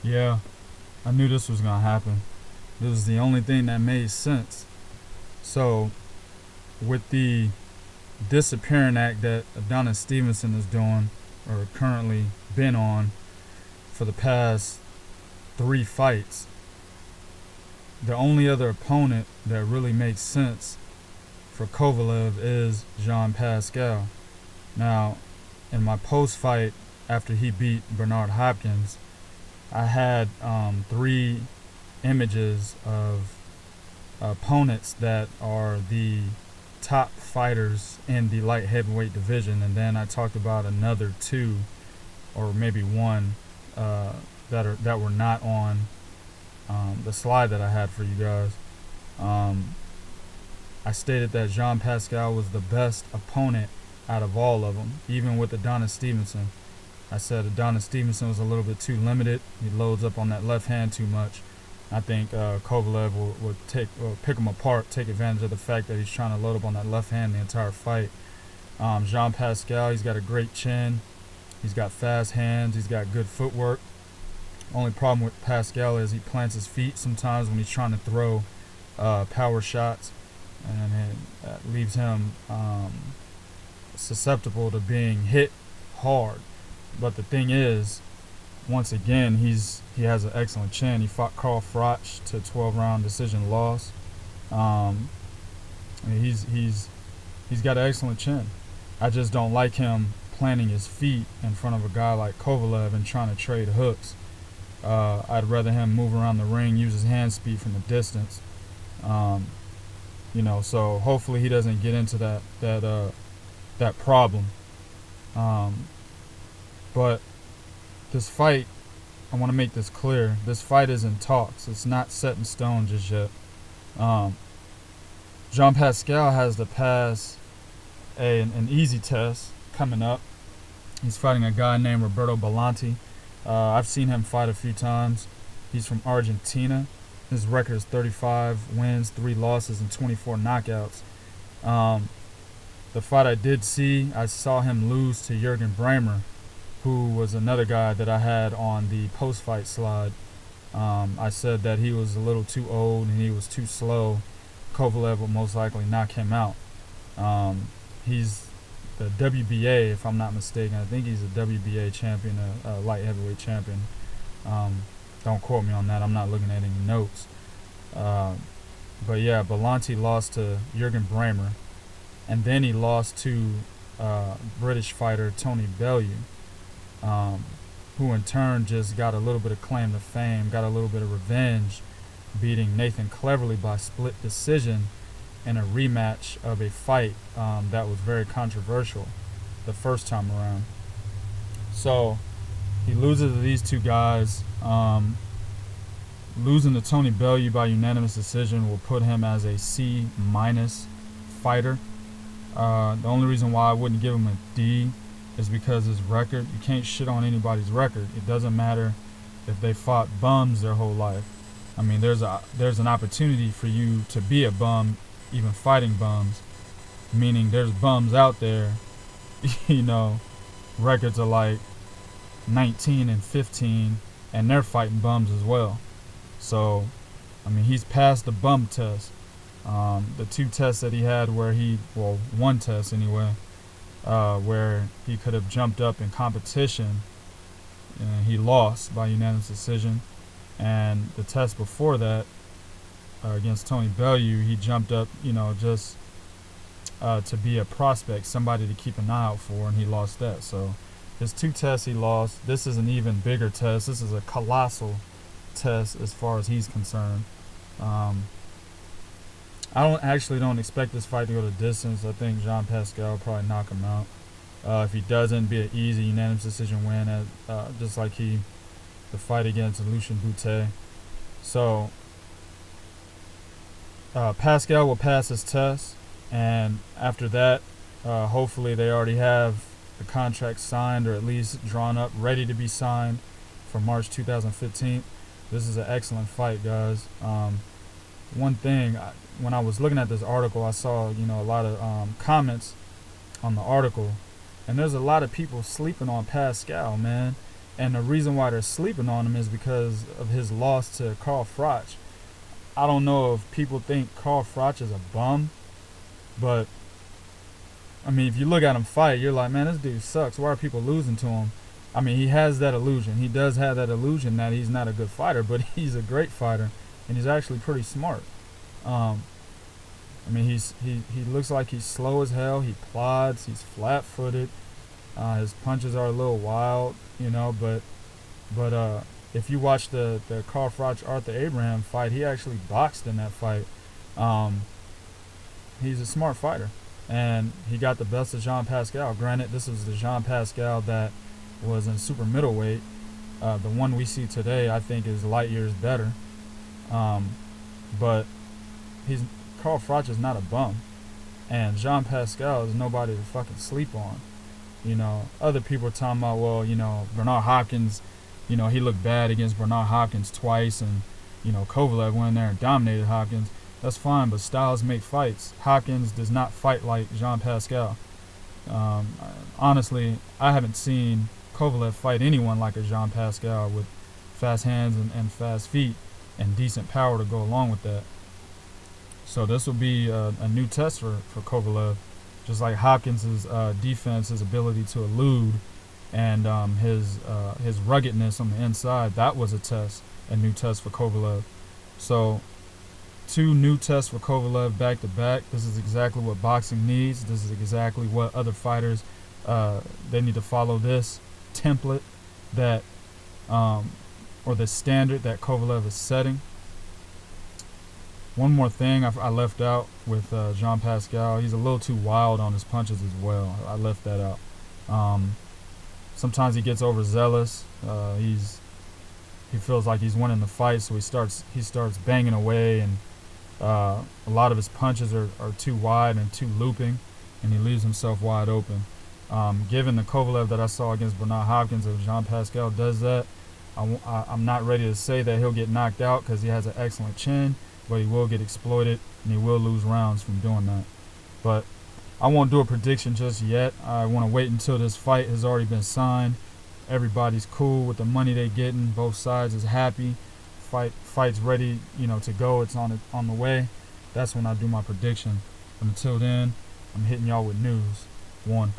Yeah, I knew this was gonna happen. This was the only thing that made sense. So, with the disappearing act that Adonis Stevenson is doing, or currently been on, for the past 3 fights, the only other opponent that really makes sense for Kovalev is Jean Pascal. Now, in my post fight after he beat Bernard Hopkins, I had 3 images of opponents that are the top fighters in the light heavyweight division, and then I talked about another 2 or maybe 1 that were not on the slide that I had for you guys. I stated that Jean Pascal was the best opponent out of all of them, even with Adonis Stevenson. I said Adonis Stevenson was a little bit too limited. He loads up on that left hand too much. I think Kovalev will pick him apart, take advantage of the fact that he's trying to load up on that left hand the entire fight. Jean Pascal, he's got a great chin. He's got fast hands. He's got good footwork. Only problem with Pascal is he plants his feet sometimes when he's trying to throw power shots, and that leaves him susceptible to being hit hard. But the thing is, once again, he has an excellent chin. He fought Carl Froch to 12-round decision loss. He's got an excellent chin. I just don't like him planting his feet in front of a guy like Kovalev and trying to trade hooks. I'd rather him move around the ring, use his hand speed from a distance. So hopefully he doesn't get into that problem. But this fight, I want to make this clear. This fight is in talks. It's not set in stone just yet. Jean Pascal has to pass an easy test coming up. He's fighting a guy named Roberto Belanti. I've seen him fight a few times. He's from Argentina. His record is 35 wins, 3 losses, and 24 knockouts. The fight I did see, I saw him lose to Jürgen Bremer, who was another guy that I had on the post-fight slide. I said that he was a little too old and he was too slow. Kovalev will most likely knock him out. He's the WBA, if I'm not mistaken. I think he's a WBA champion, a light heavyweight champion. Don't quote me on that. I'm not looking at any notes. But yeah, Belanti lost to Jürgen Bremer, and then he lost to British fighter Tony Bellew, who in turn just got a little bit of claim to fame, got a little bit of revenge, beating Nathan Cleverly by split decision in a rematch of a fight that was very controversial the first time around. So he loses to these 2 guys. Losing to Tony Bellew by unanimous decision will put him as a C- fighter. The only reason why I wouldn't give him a D is because his record. You can't shit on anybody's record. It doesn't matter if they fought bums their whole life. I mean, there's an opportunity for you to be a bum, even fighting bums. Meaning there's bums out there, records are like 19 and 15, and they're fighting bums as well. So, I mean, he's passed the bum test. The 2 tests that he had one test anyway, where he could have jumped up in competition, and he lost by unanimous decision. And the test before that, against Tony Bellew, he jumped up, just to be a prospect, somebody to keep an eye out for, and he lost that. So his 2 tests he lost. This is an even bigger test. This is a colossal test as far as he's concerned. I don't expect this fight to go to distance. I think Jean Pascal will probably knock him out. If he doesn't, be an easy unanimous decision win, just like the fight against Lucien Boutet. So Pascal will pass his test, and after that, hopefully they already have the contract signed, or at least drawn up, ready to be signed for March 2015. This is an excellent fight, guys. One thing, when I was looking at this article, I saw a lot of comments on the article, and there's a lot of people sleeping on Pascal, man. And the reason why they're sleeping on him is because of his loss to Carl Froch. I don't know if people think Carl Froch is a bum, but I mean, if you look at him fight, you're like, man, this dude sucks. Why are people losing to him? I mean, he has that illusion. He does have that illusion that he's not a good fighter, but he's a great fighter, and he's actually pretty smart. I mean, he looks like he's slow as hell. He plods. He's flat-footed. His punches are a little wild, you know. But if you watch the Carl Froch Arthur Abraham fight, he actually boxed in that fight. He's a smart fighter, and he got the best of Jean Pascal. Granted, this was the Jean Pascal that was in super middleweight. The one we see today, I think, is light years better. But Carl Froch is not a bum, and Jean Pascal is nobody to fucking sleep on. You know, other people are talking about, well, you know, Bernard Hopkins, you know, he looked bad against Bernard Hopkins twice, and, you know, Kovalev went in there and dominated Hopkins. That's fine, but styles make fights. Hopkins does not fight like Jean Pascal. Honestly, I haven't seen Kovalev fight anyone like a Jean Pascal with fast hands and fast feet and decent power to go along with that. So this will be a new test for Kovalev. Just like Hopkins' defense, his ability to elude, and his ruggedness on the inside, that was a new test for Kovalev. So 2 new tests for Kovalev back to back. This is exactly what boxing needs. This is exactly what other fighters, they need to follow this template that, or the standard that Kovalev is setting. One more thing I left out with Jean Pascal. He's a little too wild on his punches as well. I left that out. Sometimes he gets overzealous. He feels like he's winning the fight, so he starts banging away, and a lot of his punches are too wide and too looping, and he leaves himself wide open. Given the Kovalev that I saw against Bernard Hopkins, if Jean Pascal does that, I'm not ready to say that he'll get knocked out because he has an excellent chin, but he will get exploited, and he will lose rounds from doing that. But I won't do a prediction just yet. I want to wait until this fight has already been signed. Everybody's cool with the money they're getting. Both sides is happy. Fight's ready, you know, to go. It's on the way. That's when I do my prediction. But until then, I'm hitting y'all with news. 1.